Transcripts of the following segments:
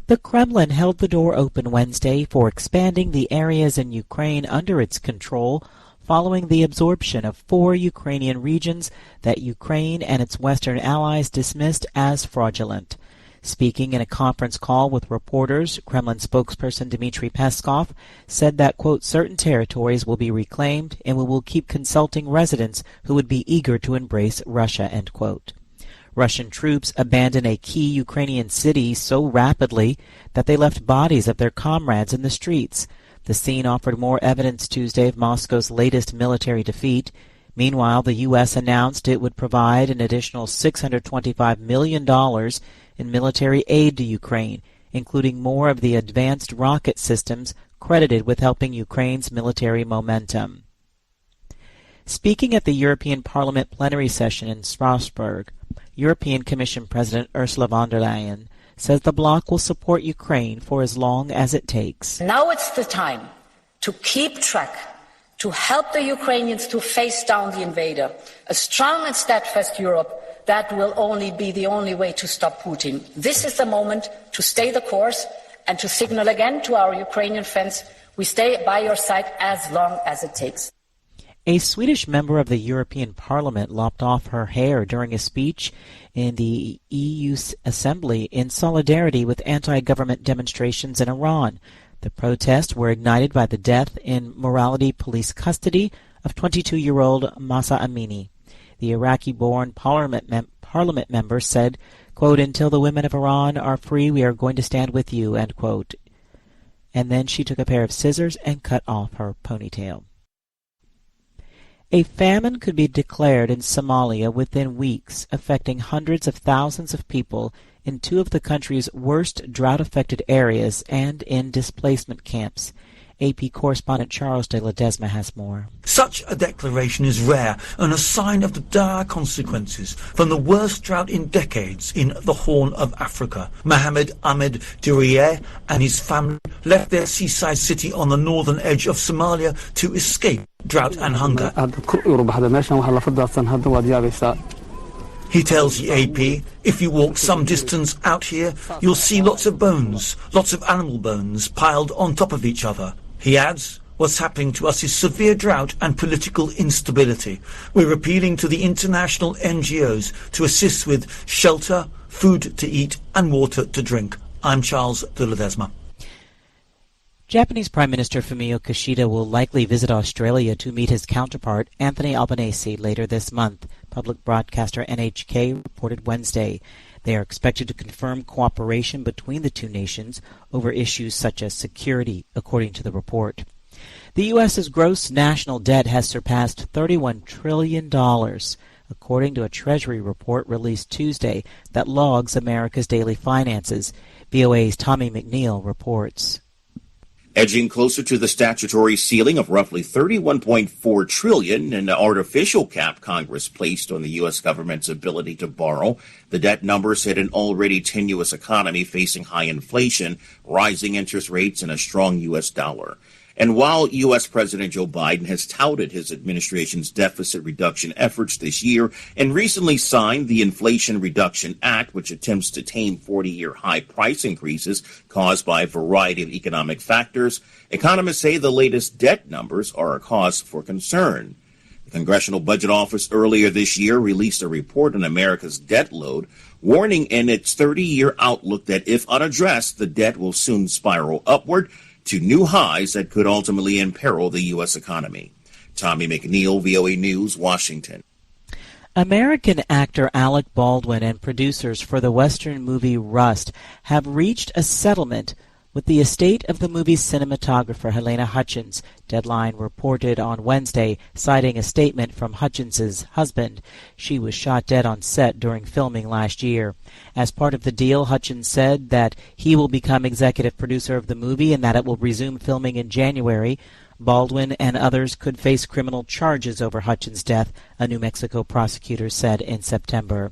The Kremlin held the door open Wednesday for expanding the areas in Ukraine under its control following the absorption of 4 Ukrainian regions that Ukraine and its Western allies dismissed as fraudulent. Speaking in a conference call with reporters, Kremlin spokesperson Dmitry Peskov said that, quote, certain territories will be reclaimed and we will keep consulting residents who would be eager to embrace Russia, end quote. Russian troops abandoned a key Ukrainian city so rapidly that they left bodies of their comrades in the streets. The scene offered more evidence Tuesday of Moscow's latest military defeat. Meanwhile, the U.S. announced it would provide an additional $625 million in military aid to Ukraine, including more of the advanced rocket systems credited with helping Ukraine's military momentum. Speaking at the European Parliament plenary session in Strasbourg, European Commission President Ursula von der Leyen says the bloc will support Ukraine for as long as it takes. Now it's the time to keep track, to help the Ukrainians to face down the invader. A strong and steadfast Europe, that will only be the only way to stop Putin. This is the moment to stay the course and to signal again to our Ukrainian friends, we stay by your side as long as it takes. A Swedish member of the European Parliament lopped off her hair during a speech in the EU Assembly in solidarity with anti-government demonstrations in Iran. The protests were ignited by the death in morality police custody of 22-year-old Mahsa Amini. The Iraqi-born parliament member said, quote, until the women of Iran are free, we are going to stand with you, end quote. And then she took a pair of scissors and cut off her ponytail. A famine could be declared in Somalia within weeks, affecting hundreds of thousands of people in 2 of the country's worst drought-affected areas and in displacement camps. AP correspondent Charles de Ledesma has more. Such a declaration is rare and a sign of the dire consequences from the worst drought in decades in the Horn of Africa. Mohamed Ahmed Duriye and his family left their seaside city on the northern edge of Somalia to escape drought and hunger. He tells the AP, if you walk some distance out here, you'll see lots of bones, lots of animal bones piled on top of each other. He adds, what's happening to us is severe drought and political instability. We're appealing to the international NGOs to assist with shelter, food to eat and water to drink. I'm Charles de Ledesma. Japanese Prime Minister Fumio Kishida will likely visit Australia to meet his counterpart, Anthony Albanese, later this month, public broadcaster NHK reported Wednesday. They are expected to confirm cooperation between the two nations over issues such as security, according to the report. The U.S.'s gross national debt has surpassed $31 trillion, according to a Treasury report released Tuesday that logs America's daily finances. VOA's Tommy McNeil reports. Edging closer to the statutory ceiling of roughly $31.4 trillion, an artificial cap Congress placed on the U.S. government's ability to borrow, the debt numbers hit an already tenuous economy facing high inflation, rising interest rates, and a strong U.S. dollar. And while U.S. President Joe Biden has touted his administration's deficit reduction efforts this year and recently signed the Inflation Reduction Act, which attempts to tame 40-year high price increases caused by a variety of economic factors, economists say the latest debt numbers are a cause for concern. The Congressional Budget Office earlier this year released a report on America's debt load, warning in its 30-year outlook that if unaddressed, the debt will soon spiral upward to new highs that could ultimately imperil the U.S. economy. Tommy McNeil, VOA News, Washington. American actor Alec Baldwin and producers for the Western movie Rust have reached a settlement with the estate of the movie's cinematographer Helena Hutchins, Deadline reported on Wednesday, citing a statement from Hutchins's husband. She was shot dead on set during filming last year. As part of the deal, Hutchins said that he will become executive producer of the movie and that it will resume filming in January. Baldwin and others could face criminal charges over Hutchins' death, a New Mexico prosecutor said in September.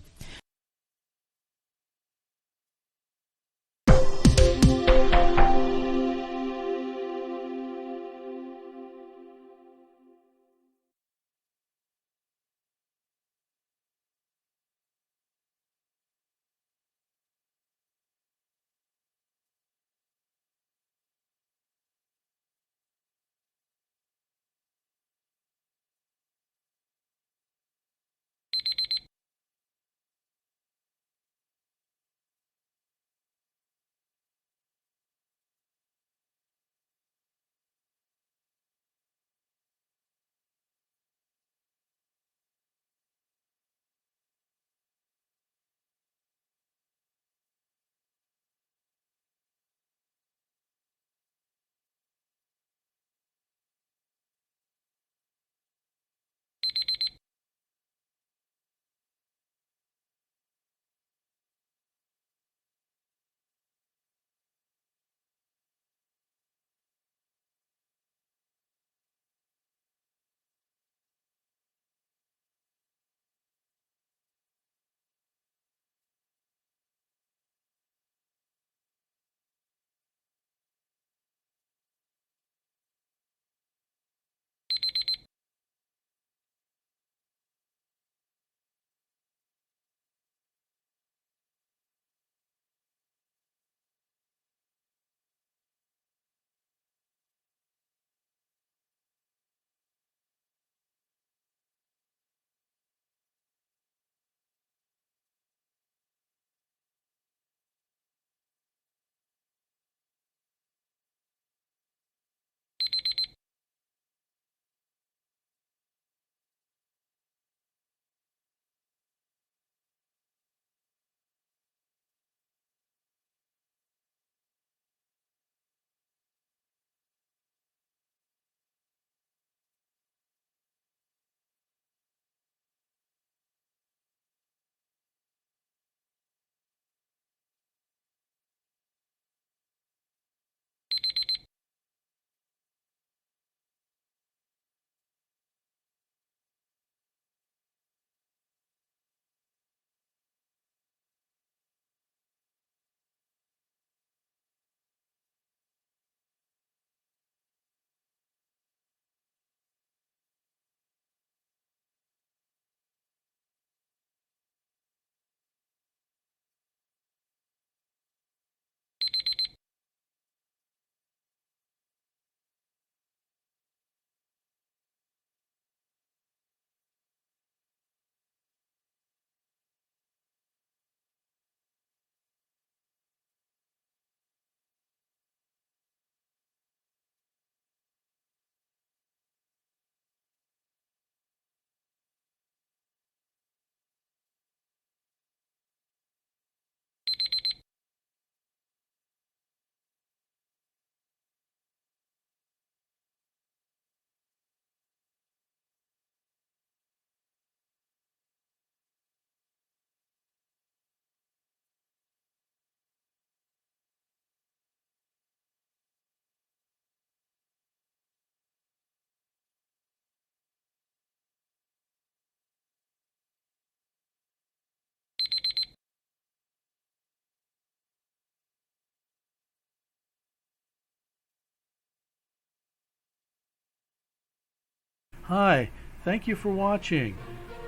Hi, thank you for watching.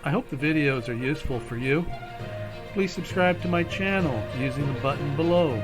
I hope the videos are useful for you. Please subscribe to my channel using the button below.